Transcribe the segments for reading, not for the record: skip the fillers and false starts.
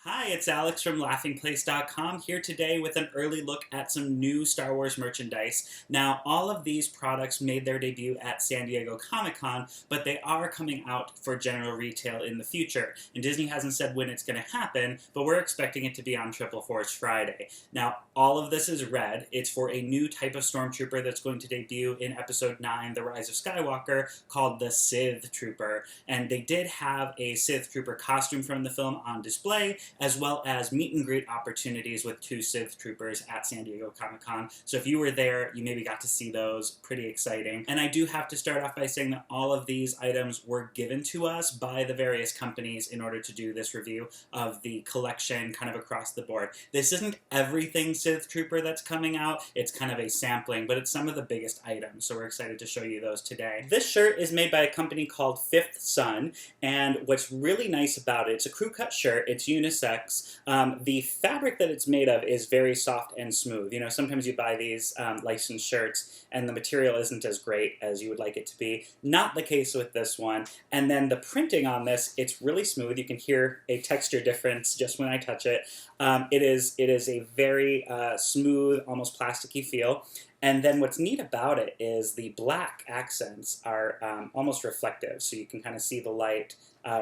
Hi, it's Alex from laughingplace.com here today with an early look at some new Star Wars merchandise. Now, all of these products made their debut at San Diego Comic-Con, but they are coming out for general retail in the future. And Disney hasn't said when it's going to happen, but we're expecting it to be on Triple Force Friday. Now, all of this is red. It's for a new type of Stormtrooper that's going to debut in Episode 9, The Rise of Skywalker, called the Sith Trooper. And they did have a Sith Trooper costume from the film on display, as well as meet and greet opportunities with two Sith Troopers at San Diego Comic-Con. So if you were there, you maybe got to see those. Pretty exciting. And I do have to start off by saying that all of these items were given to us by the various companies in order to do this review of the collection kind of across the board. This isn't everything Sith Trooper that's coming out. It's kind of a sampling, but it's some of the biggest items. So we're excited to show you those today. This shirt is made by a company called Fifth Sun, and what's really nice about it, it's a crew cut shirt. It's unisex. The fabric that it's made of is very soft and smooth. You know, sometimes you buy these licensed shirts and the material isn't as great as you would like it to be. Not the case with this one. And then the printing on this, it's really smooth. You can hear a texture difference just when I touch it. It is a very smooth, almost plasticky feel. And then what's neat about it is the black accents are almost reflective, so you can kind of see the light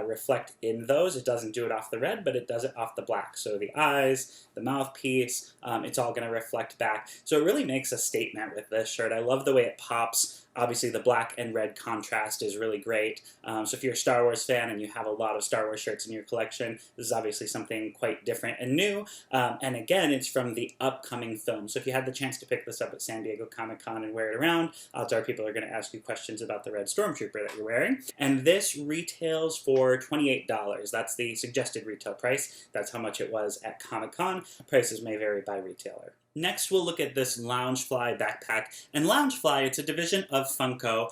reflect in those. It doesn't do it off the red, but it does it off the black. So the eyes, the mouthpiece, it's all going to reflect back. So it really makes a statement with this shirt. I love the way it pops. Obviously, the black and red contrast is really great. So if you're a Star Wars fan and you have a lot of Star Wars shirts in your collection, this is obviously something quite different and new. And again, it's from the upcoming film. So if you had the chance to pick this up at San Diego Comic-Con and wear it around, odds are people are going to ask you questions about the red Stormtrooper that you're wearing. And this retails for $28. That's the suggested retail price. That's how much it was at Comic-Con. Prices may vary by retailer. Next, we'll look at this Loungefly backpack. And Loungefly, it's a division of Funko.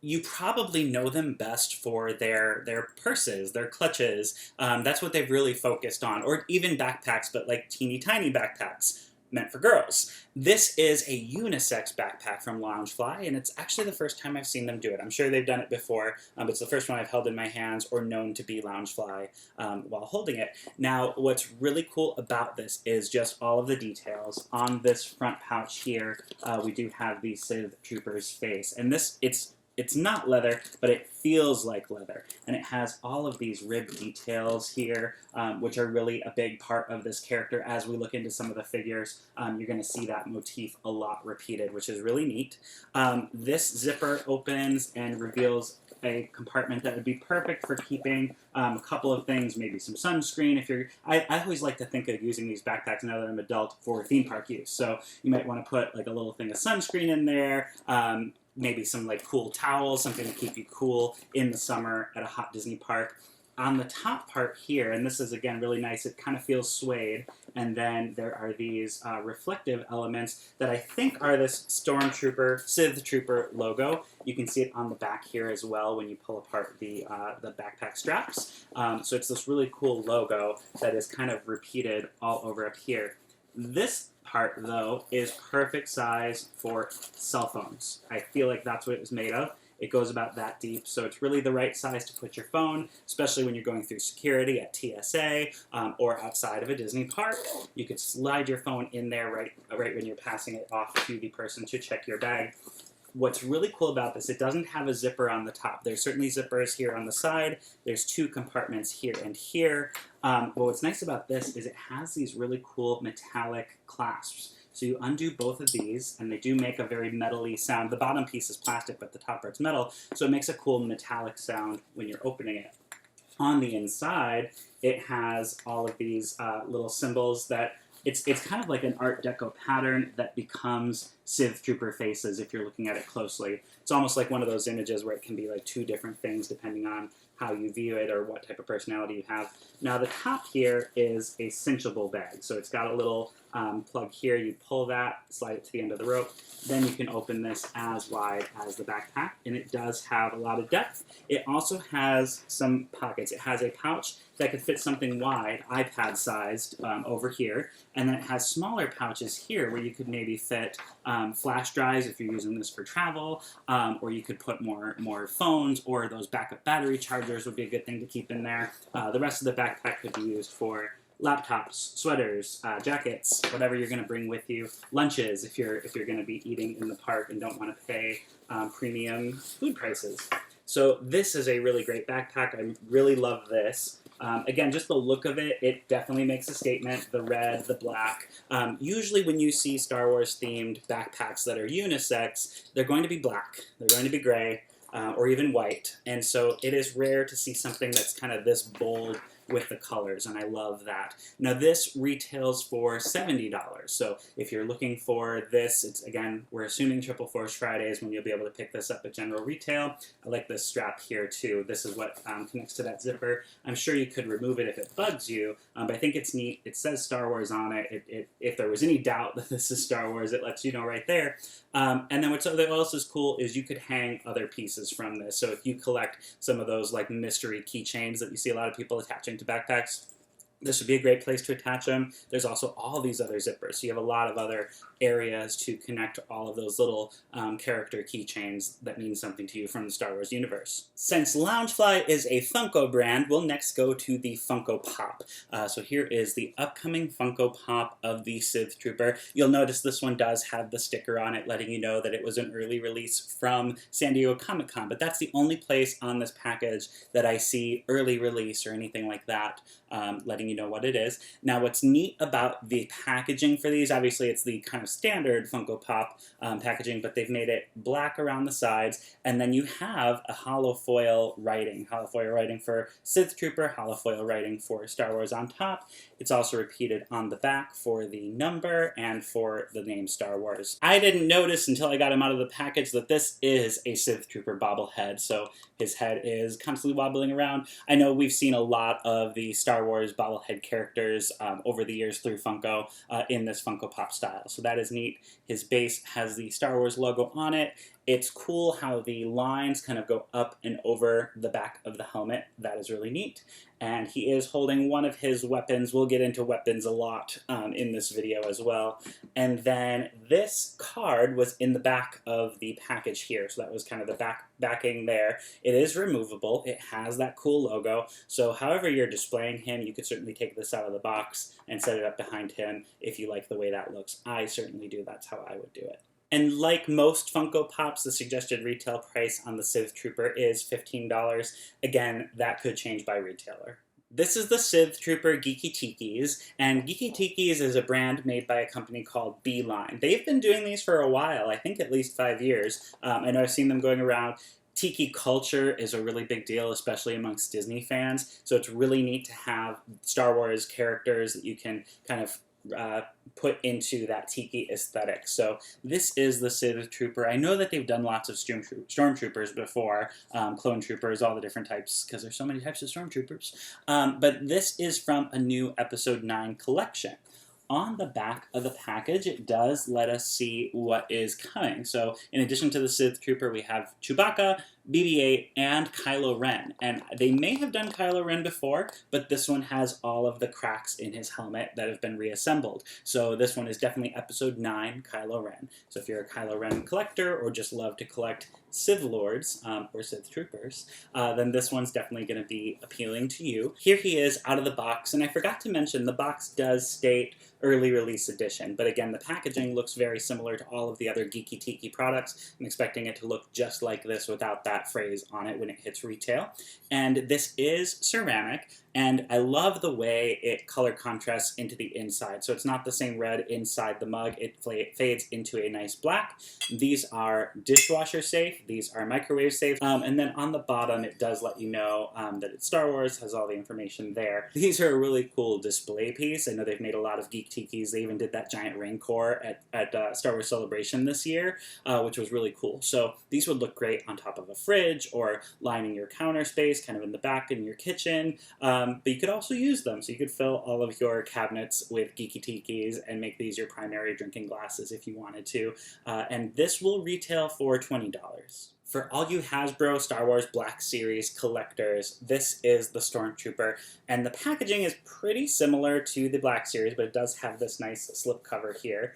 You probably know them best for their purses, their clutches. That's what they've really focused on. Or even backpacks, but like teeny tiny backpacks meant for girls. This is a unisex backpack from Loungefly, and it's actually the first time I've seen them do it. I'm sure they've done it before, but it's the first one I've held in my hands or known to be Loungefly while holding it. Now, what's really cool about this is just all of the details. On this front pouch here, we do have the Sith Trooper's face, and this, it's not leather, but it feels like leather. And it has all of these rib details here, which are really a big part of this character. As we look into some of the figures, you're going to see that motif a lot repeated, which is really neat. This zipper opens and reveals a compartment that would be perfect for keeping a couple of things, maybe some sunscreen. If you're, I always like to think of using these backpacks now that I'm an adult for theme park use. So you might want to put like a little thing of sunscreen in there. Maybe some like cool towels, something to keep you cool in the summer at a hot Disney park. On the top part here, and this is again really nice, it kind of feels suede, and then there are these reflective elements that I think are this Stormtrooper, Sith Trooper logo. You can see it on the back here as well when you pull apart the backpack straps. So it's this really cool logo that is kind of repeated all over up here. This part, though, is perfect size for cell phones. I feel like that's what it was made of. It goes about that deep, so it's really the right size to put your phone, especially when you're going through security at TSA or outside of a Disney park. You could slide your phone in there right when you're passing it off to the person to check your bag. What's really cool about this, it doesn't have a zipper on the top. There's certainly zippers here on the side. There's two compartments here and here. But what's nice about this is it has these really cool metallic clasps. So you undo both of these, and they do make a very metal-y sound. The bottom piece is plastic, but the top part's metal, so it makes a cool metallic sound when you're opening it. On the inside, it has all of these little symbols that it's kind of like an Art Deco pattern that becomes Sith Trooper faces if you're looking at it closely. It's almost like one of those images where it can be like two different things depending on how you view it or what type of personality you have. Now the top here is a cinchable bag, so it's got a little plug here, you pull that, slide it to the end of the rope, then you can open this as wide as the backpack, and it does have a lot of depth. It also has some pockets. It has a pouch that could fit something wide, iPad-sized, over here, and then it has smaller pouches here where you could maybe fit flash drives if you're using this for travel, or you could put more phones, or those backup battery chargers would be a good thing to keep in there. The rest of the backpack could be used for laptops, sweaters, jackets, whatever you're going to bring with you. Lunches if you're going to be eating in the park and don't want to pay premium food prices. So this is a really great backpack. I really love this. Again, just the look of it, it definitely makes a statement. The red, the black. Usually when you see Star Wars themed backpacks that are unisex, they're going to be black, they're going to be gray, or even white. And so it is rare to see something that's kind of this bold with the colors, and I love that. Now this retails for $70, so if you're looking for this, it's, again, we're assuming Triple Force Fridays when you'll be able to pick this up at general retail. I like this strap here too. This is what connects to that zipper. I'm sure you could remove it if it bugs you, but I think it's neat. It says Star Wars on it. If there was any doubt that this is Star Wars, it lets you know right there. And then what else is cool is you could hang other pieces from this. So if you collect some of those like mystery keychains that you see a lot of people attaching to backpacks, this would be a great place to attach them. There's also all these other zippers, so you have a lot of other areas to connect all of those little character keychains that mean something to you from the Star Wars universe. Since Loungefly is a Funko brand, we'll next go to the Funko Pop. So here is the upcoming Funko Pop of the Sith Trooper. You'll notice this one does have the sticker on it letting you know that it was an early release from San Diego Comic-Con, but that's the only place on this package that I see early release or anything like that, letting you know what it is. Now what's neat about the packaging for these, obviously it's the kind of standard Funko Pop packaging, but they've made it black around the sides, and then you have a holofoil writing for Sith Trooper, holofoil writing for Star Wars on top. It's also repeated on the back for the number and for the name Star Wars. I didn't notice until I got him out of the package that this is a Sith Trooper bobblehead, so his head is constantly wobbling around. I know we've seen a lot of the Star Wars bobblehead characters over the years through Funko in this Funko Pop style, so that is neat. His base has the Star Wars logo on it. It's cool how the lines kind of go up and over the back of the helmet. That is really neat. And he is holding one of his weapons. We'll get into weapons a lot in this video as well. And then this card was in the back of the package here. So that was kind of the backing there. It is removable. It has that cool logo. So however you're displaying him, you could certainly take this out of the box and set it up behind him if you like the way that looks. I certainly do. That's how I would do it. And like most Funko Pops, the suggested retail price on the Sith Trooper is $15. Again, that could change by retailer. This is the Sith Trooper Geeky Tikis, and Geeky Tikis is a brand made by a company called Beeline. They've been doing these for a while, I think at least 5 years. I know I've seen them going around. Tiki culture is a really big deal, especially amongst Disney fans, so it's really neat to have Star Wars characters that you can kind of put into that tiki aesthetic. So this is the Sith Trooper. I know that they've done lots of stormtroopers before, clone troopers, all the different types, because there's so many types of stormtroopers. But this is from a new Episode 9 collection. On the back of the package, it does let us see what is coming. So in addition to the Sith Trooper, we have Chewbacca, BB-8, and Kylo Ren. And they may have done Kylo Ren before, but this one has all of the cracks in his helmet that have been reassembled. So this one is definitely Episode 9 Kylo Ren. So if you're a Kylo Ren collector or just love to collect Sith Lords or Sith Troopers, then this one's definitely going to be appealing to you. Here he is out of the box, and I forgot to mention the box does state early release edition, but again, the packaging looks very similar to all of the other Geeky Tiki products. I'm expecting it to look just like this without that phrase on it when it hits retail. And this is ceramic, and I love the way it color contrasts into the inside. So it's not the same red inside the mug, it fades into a nice black. These are dishwasher safe, these are microwave safe, and then on the bottom it does let you know that it's Star Wars, has all the information there. These are a really cool display piece. I know they've made a lot of Geek Tikis. They even did that giant Rancor at Star Wars Celebration this year, which was really cool. So these would look great on top of a fridge or lining your counter space, kind of in the back in your kitchen. but you could also use them. So you could fill all of your cabinets with Geeky Tikis and make these your primary drinking glasses if you wanted to. And this will retail for $20. For all you Hasbro Star Wars Black Series collectors, this is the Stormtrooper, and the packaging is pretty similar to the Black Series, but it does have this nice slipcover here.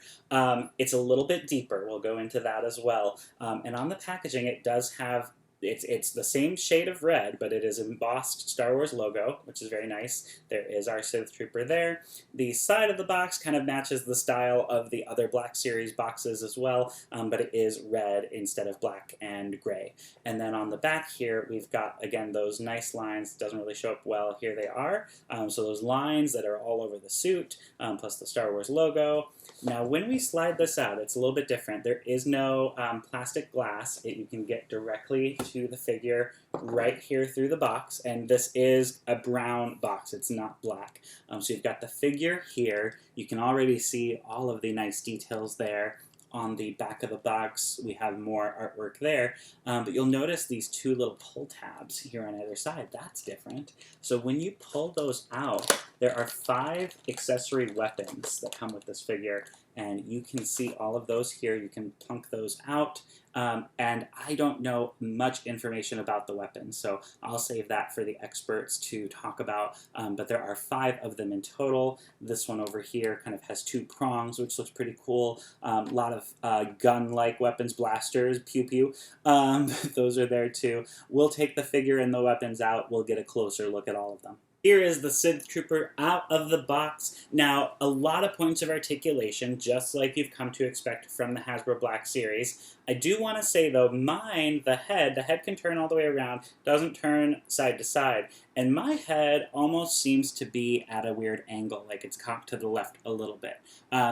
It's a little bit deeper, we'll go into that as well. And on the packaging it does have it's the same shade of red, but it is embossed Star Wars logo, which is very nice. There is our Sith Trooper there. The side of the box kind of matches the style of the other Black Series boxes as well, but it is red instead of black and gray. And then on the back here, we've got, again, those nice lines. It doesn't really show up well. Here they are. So those lines that are all over the suit, plus the Star Wars logo. Now, when we slide this out, it's a little bit different. There is no plastic glass. You can get directly to the figure right here through the box, and this is a brown box. It's not black. So you've got the figure here. You can already see all of the nice details there. On the back of the box, we have more artwork there, but you'll notice these two little pull tabs here on either side. That's different. So when you pull those out, there are 5 accessory weapons that come with this figure, and you can see all of those here. You can plunk those out, and I don't know much information about the weapons, so I'll save that for the experts to talk about, but there are 5 of them in total. This one over here kind of has 2 prongs, which looks pretty cool. A lot of gun-like weapons, blasters, pew-pew. Those are there too. We'll take the figure and the weapons out. We'll get a closer look at all of them. Here is the Sith Trooper out of the box. Now, a lot of points of articulation, just like you've come to expect from the Hasbro Black Series. I do want to say, though, mine, the head can turn all the way around, doesn't turn side to side. And my head almost seems to be at a weird angle, like it's cocked to the left a little bit.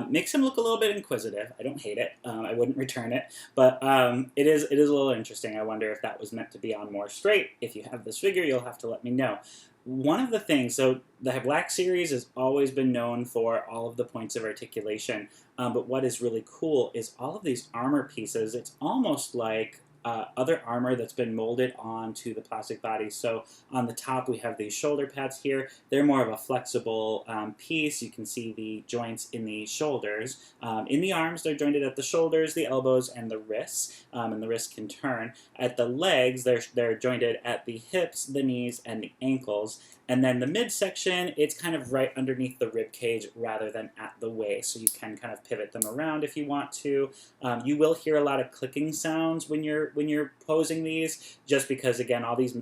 Makes him look a little bit inquisitive. I don't hate it. I wouldn't return it. But it is a little interesting. I wonder if that was meant to be on more straight. If you have this figure, you'll have to let me know. One of the things, so the Black Series has always been known for all of the points of articulation, but what is really cool is all of these armor pieces. It's almost like other armor that's been molded onto the plastic body. So on the top we have these shoulder pads here. They're more of a flexible piece. You can see the joints in the shoulders. In the arms, they're jointed at the shoulders, the elbows, and the wrists, and the wrists can turn. At the legs, they're jointed at the hips, the knees, and the ankles. And then the midsection, it's kind of right underneath the rib cage rather than at the waist, so you can kind of pivot them around if you want to. You will hear a lot of clicking sounds when you're posing these, just because, again, all these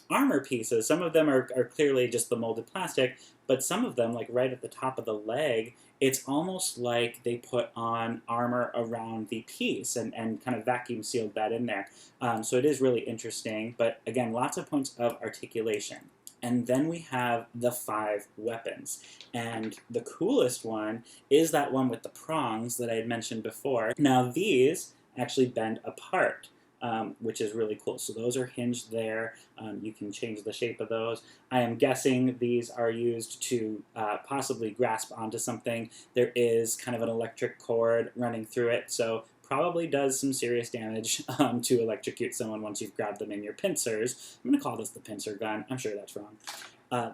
armor pieces, some of them are clearly just the molded plastic, but some of them, like right at the top of the leg, it's almost like they put on armor around the piece and kind of vacuum sealed that in there. So it is really interesting, but again, lots of points of articulation. And then we have the 5 weapons. And the coolest one is that one with the prongs that I had mentioned before. Now these actually bend apart, which is really cool. So those are hinged there. You can change the shape of those. I am guessing these are used to possibly grasp onto something. There is kind of an electric cord running through it, so probably does some serious damage to electrocute someone once you've grabbed them in your pincers. I'm going to call this the pincer gun. I'm sure that's wrong.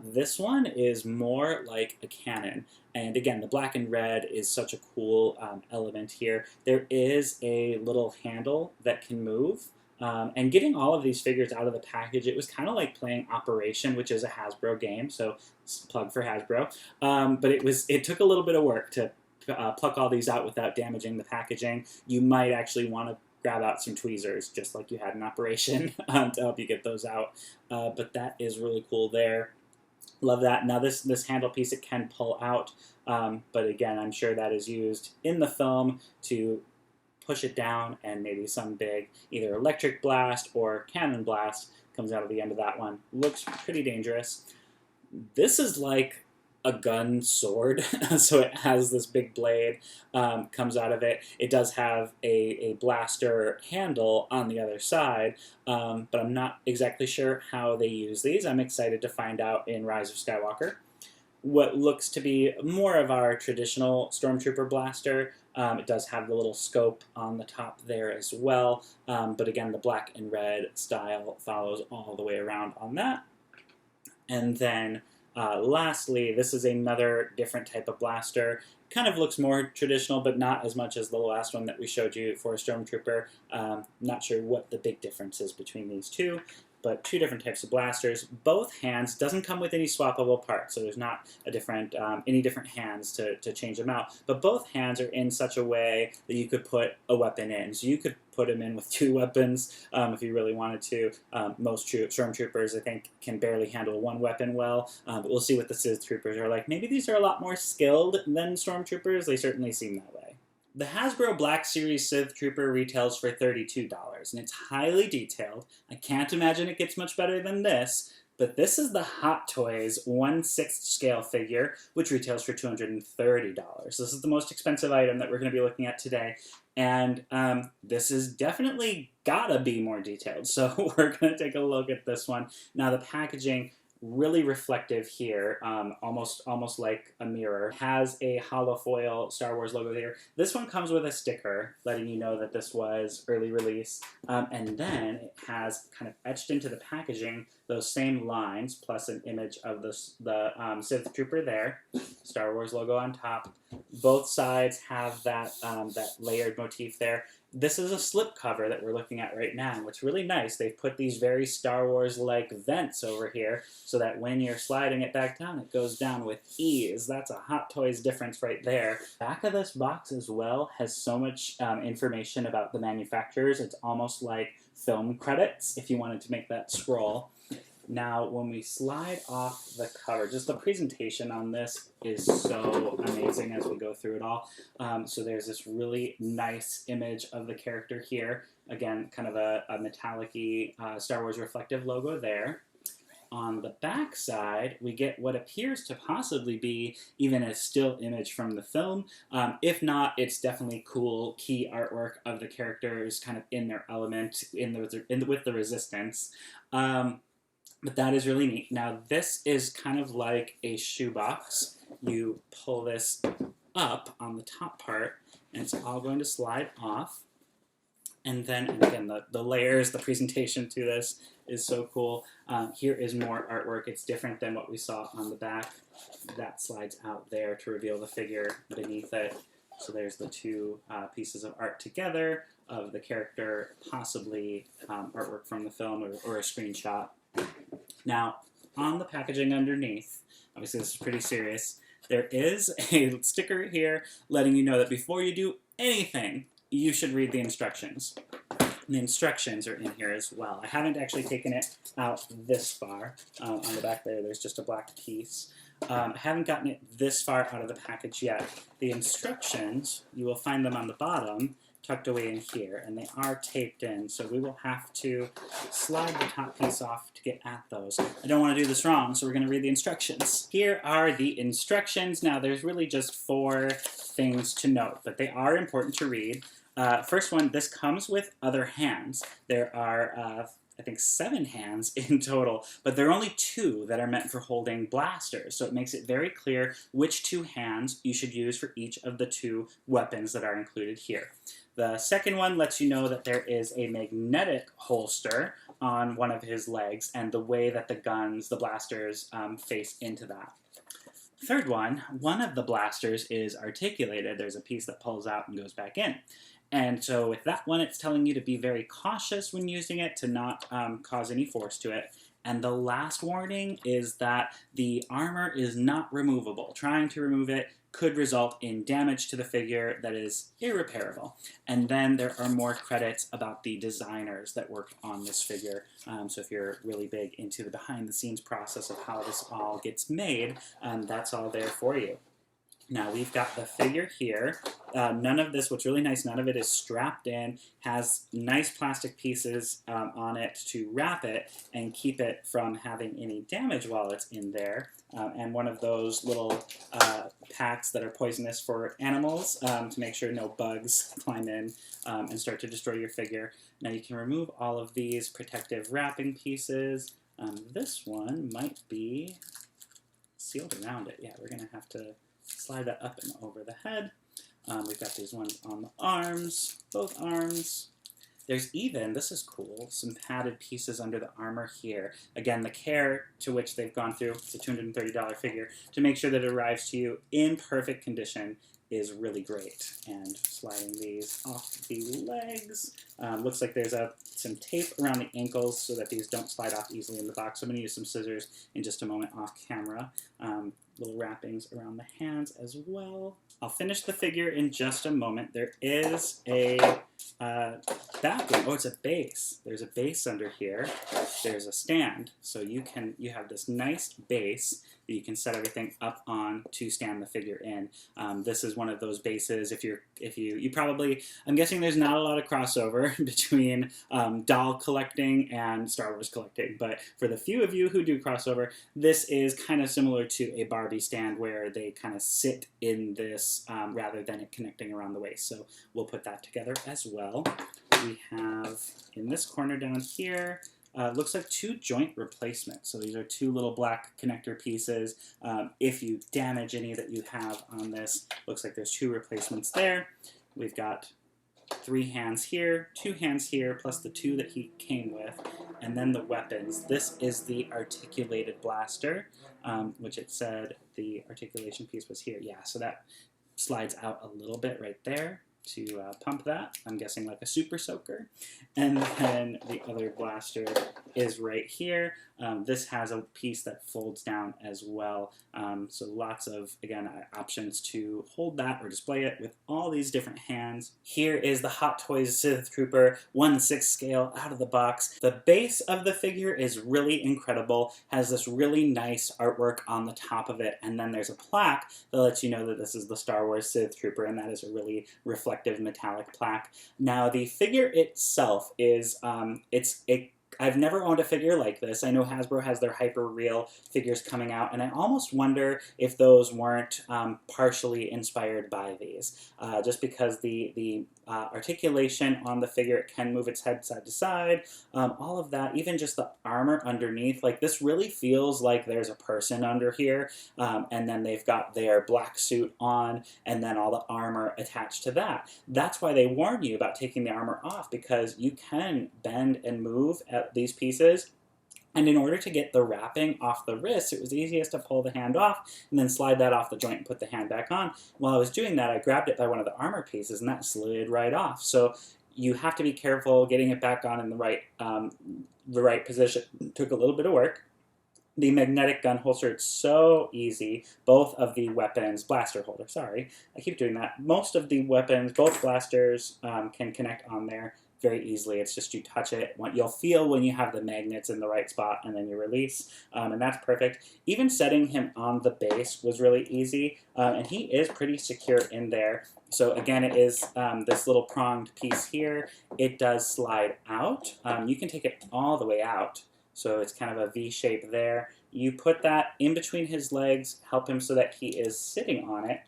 This one is more like a cannon. And again, the black and red is such a cool element here. There is a little handle that can move. And getting all of these figures out of the package, it was kind of like playing Operation, which is a Hasbro game, so plug for Hasbro. But it took a little bit of work to pluck all these out without damaging the packaging. You might actually want to grab out some tweezers, just like you had in Operation, to help you get those out. But that is really cool there. Love that. Now this handle piece, it can pull out, but again, I'm sure that is used in the film to push it down, and maybe some big either electric blast or cannon blast comes out of the end of that one. Looks pretty dangerous. This is like a gun sword, so it has this big blade, comes out of it. It does have a blaster handle on the other side, but I'm not exactly sure how they use these. I'm excited to find out in Rise of Skywalker. What looks to be more of our traditional Stormtrooper blaster, it does have the little scope on the top there as well, but again, the black and red style follows all the way around on that. And then Lastly, this is another different type of blaster. Kind of looks more traditional, but not as much as the last one that we showed you for a Stormtrooper. Not sure what the big difference is between these two, but two different types of blasters. Both hands doesn't come with any swappable parts, so there's not a different any different hands to change them out. But both hands are in such a way that you could put a weapon in. So you could put them in with two weapons if you really wanted to. Most Stormtroopers, I think, can barely handle one weapon well, but we'll see what the Sith Troopers are like. Maybe these are a lot more skilled than Stormtroopers. They certainly seem that way. The Hasbro Black Series Sith Trooper retails for $32, and it's highly detailed. I can't imagine it gets much better than this, but this is the Hot Toys 1/6 scale figure, which retails for $230. This is the most expensive item that we're going to be looking at today, and this is definitely gotta be more detailed, so we're going to take a look at this one. Now, the packaging, really reflective here, almost like a mirror. Has a hollow foil Star Wars logo here. This one comes with a sticker letting you know that this was early release, and then it has kind of etched into the packaging those same lines plus an image of the Sith Trooper there, Star Wars logo on top. Both sides have that that layered motif there. This is a slipcover that we're looking at right now. What's really nice, they've put these very Star Wars-like vents over here so that when you're sliding it back down, it goes down with ease. That's a Hot Toys difference right there. Back of this box as well has so much information about the manufacturers. It's almost like film credits if you wanted to make that scroll. Now, when we slide off the cover, just the presentation on this is so amazing as we go through it all. So there's this really nice image of the character here. Again, kind of a metallic-y Star Wars reflective logo there. On the back side, we get what appears to possibly be even a still image from the film. If not, it's definitely cool key artwork of the characters kind of in their element, with the Resistance. But that is really neat. Now, this is kind of like a shoebox. You pull this up on the top part, and it's all going to slide off. And then, again, the layers, the presentation to this is so cool. Here is more artwork. It's different than what we saw on the back. That slides out there to reveal the figure beneath it. So there's the two pieces of art together of the character, possibly artwork from the film or a screenshot. Now, on the packaging underneath, obviously this is pretty serious, there is a sticker here letting you know that before you do anything, you should read the instructions. The instructions are in here as well. I haven't actually taken it out this far. On the back there's just a black piece. I haven't gotten it this far out of the package yet. The instructions, you will find them on the bottom, tucked away in here, and they are taped in, so we will have to slide the top piece off to get at those. I don't want to do this wrong, so we're going to read the instructions. Here are the instructions. Now, there's really just 4 things to note, but they are important to read. First one, this comes with other hands. There are I think 7 hands in total, but there are only 2 that are meant for holding blasters, so it makes it very clear which 2 hands you should use for each of the 2 weapons that are included here. The second one lets you know that there is a magnetic holster on one of his legs and the way that the blasters face into that. Third one of the blasters is articulated. There's a piece that pulls out and goes back in. And so with that one, it's telling you to be very cautious when using it, to not cause any force to it. And the last warning is that the armor is not removable. Trying to remove it could result in damage to the figure that is irreparable. And then there are more credits about the designers that worked on this figure. So if you're really big into the behind-the-scenes process of how this all gets made, that's all there for you. Now, we've got the figure here. None of this, what's really nice, none of it is strapped in, has nice plastic pieces on it to wrap it and keep it from having any damage while it's in there. And one of those little packs that are poisonous for animals to make sure no bugs climb in and start to destroy your figure. Now, you can remove all of these protective wrapping pieces. This one might be sealed around it. Yeah, we're going to have to slide that up and over the head. We've got these ones on the arms, both arms. There's even, this is cool, some padded pieces under the armor here. Again, the care to which they've gone through, it's a $230 figure, to make sure that it arrives to you in perfect condition is really great. And sliding these off the legs. Looks like there's some tape around the ankles so that these don't slide off easily in the box. I'm going to use some scissors in just a moment off camera. Little wrappings around the hands as well. I'll finish the figure in just a moment. There is a backing. Oh, it's a base. There's a base under here. There's a stand, so you have this nice base that you can set everything up on to stand the figure in. This is one of those bases. If you probably, I'm guessing there's not a lot of crossover between doll collecting and Star Wars collecting, but for the few of you who do crossover, this is kind of similar to a Barbie stand where they kind of sit in this rather than it connecting around the waist. So we'll put that together as well. We have in this corner down here, looks like 2 joint replacements. So these are 2 little black connector pieces. If you damage any that you have on this, looks like there's 2 replacements there. We've got 3 hands here, 2 hands here, plus the 2 that he came with, and then the weapons. This is the articulated blaster, which it said the articulation piece was here. Yeah, so that slides out a little bit right there to pump that. I'm guessing like a super soaker. And then the other blaster is right here. This has a piece that folds down as well. So lots of, again, options to hold that or display it with all these different hands. Here is the Hot Toys Sith Trooper 1/6 scale out of the box. The base of the figure is really incredible, has this really nice artwork on the top of it, and then there's a plaque that lets you know that this is the Star Wars Sith Trooper, and that is a really reflective metallic plaque. Now the figure itself is, I've never owned a figure like this. I know Hasbro has their hyper real figures coming out, and I almost wonder if those weren't partially inspired by these. Just because the articulation on the figure, it can move its head side to side, all of that, even just the armor underneath, like this really feels like there's a person under here, and then they've got their black suit on, and then all the armor attached to that. That's why they warn you about taking the armor off, because you can bend and move at these pieces. And in order to get the wrapping off the wrist, it was easiest to pull the hand off and then slide that off the joint and put the hand back on. While I was doing that, I grabbed it by one of the armor pieces and that slid right off. So you have to be careful getting it back on in the right position. It took a little bit of work. The magnetic gun holster, it's so easy. Both of the weapons, blaster holder, sorry, I keep doing that. Most of the weapons, both blasters can connect on there very easily. It's just you touch it. You'll feel when you have the magnets in the right spot and then you release, and that's perfect. Even setting him on the base was really easy, and he is pretty secure in there. So again, it is this little pronged piece here. It does slide out. You can take it all the way out. So it's kind of a V shape there. You put that in between his legs, help him so that he is sitting on it.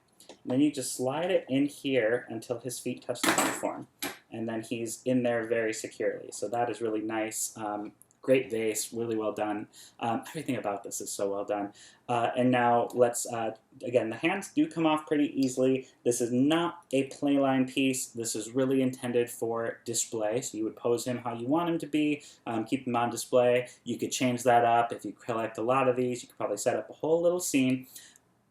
And then you just slide it in here until his feet touch the platform. And then he's in there very securely. So that is really nice. Great vase, really well done. Everything about this is so well done. And now let's, again, the hands do come off pretty easily. This is not a playline piece. This is really intended for display. So you would pose him how you want him to be, keep him on display. You could change that up. If you collect a lot of these, you could probably set up a whole little scene.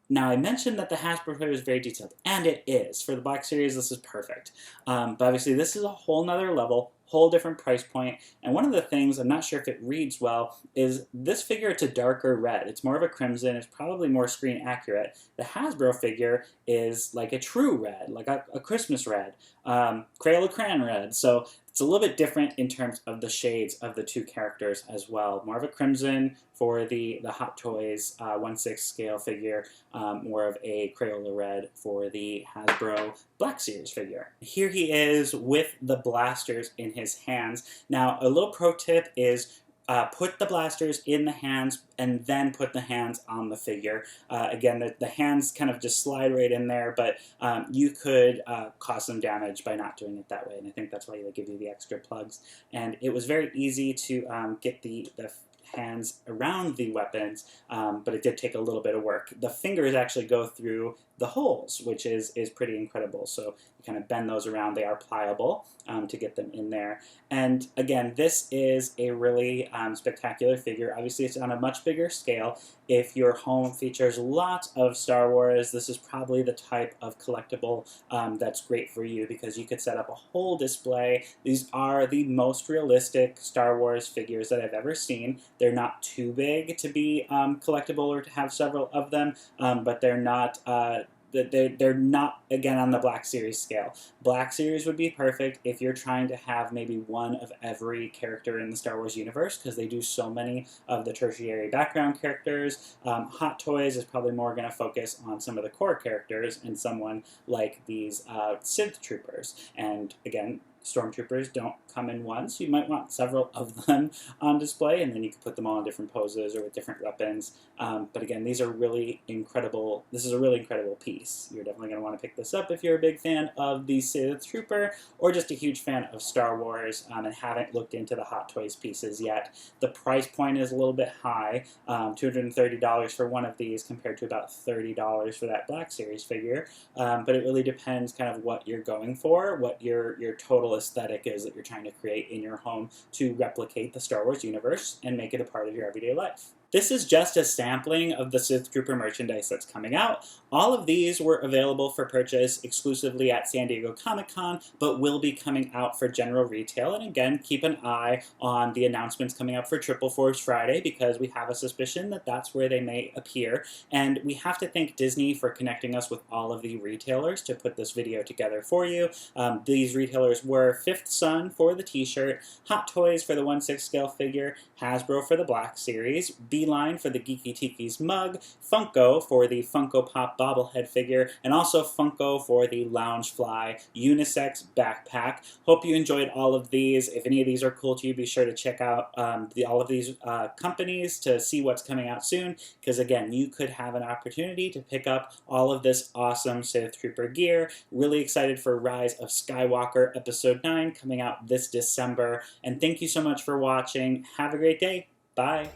Now, I mentioned that the Hasbro figure is very detailed, and it is. For the Black Series, this is perfect. But obviously, this is a whole nother level, whole different price point. And one of the things, I'm not sure if it reads well, is this figure, it's a darker red. It's more of a crimson. It's probably more screen accurate. The Hasbro figure is like a true red, like a Christmas red, Crayola Crayon red. So it's a little bit different in terms of the shades of the 2 characters as well. More of a crimson for the Hot Toys 1/6 scale figure, more of a Crayola red for the Hasbro Black Series figure. Here he is with the blasters in his hands. Now, a little pro tip is put the blasters in the hands and then put the hands on the figure. Again, the hands kind of just slide right in there, but you could cause some damage by not doing it that way, and I think that's why they give you the extra plugs. And it was very easy to get hands around the weapons, but it did take a little bit of work. The fingers actually go through the holes, which is pretty incredible. So you kind of bend those around. They are pliable to get them in there. And again, this is a really spectacular figure. Obviously, it's on a much bigger scale. If your home features lots of Star Wars, this is probably the type of collectible that's great for you, because you could set up a whole display. These are the most realistic Star Wars figures that I've ever seen. They're not too big to be collectible or to have several of them, but they're not they're not, again, on the Black Series scale. Black Series would be perfect if you're trying to have maybe one of every character in the Star Wars universe, because they do so many of the tertiary background characters. Hot Toys is probably more going to focus on some of the core characters and someone like these Sith Troopers. And again, Stormtroopers don't come in one, so you might want several of them on display, and then you can put them all in different poses or with different weapons. But again, these are really incredible. This is a really incredible piece. You're definitely going to want to pick this up if you're a big fan of the Sith Trooper, or just a huge fan of Star Wars and haven't looked into the Hot Toys pieces yet. The price point is a little bit high, $230 for one of these compared to about $30 for that Black Series figure. But it really depends kind of what you're going for, what your total aesthetic is that you're trying to create in your home to replicate the Star Wars universe and make it a part of your everyday life. This is just a sampling of the Sith Trooper merchandise that's coming out. All of these were available for purchase exclusively at San Diego Comic-Con, but will be coming out for general retail. And again, keep an eye on the announcements coming up for Triple Force Friday, because we have a suspicion that that's where they may appear. And we have to thank Disney for connecting us with all of the retailers to put this video together for you. These retailers were Fifth Sun for the t-shirt, Hot Toys for the 1/6 scale figure, Hasbro for the Black Series, Beeline for the Geeky Tiki's mug, Funko for the Funko Pop bobblehead figure, and also Funko for the Loungefly unisex backpack. Hope you enjoyed all of these. If any of these are cool to you, be sure to check out all of these companies to see what's coming out soon, because again, you could have an opportunity to pick up all of this awesome Sith Trooper gear. Really excited for Rise of Skywalker Episode 9 coming out this December. And thank you so much for watching. Have a great day. Bye.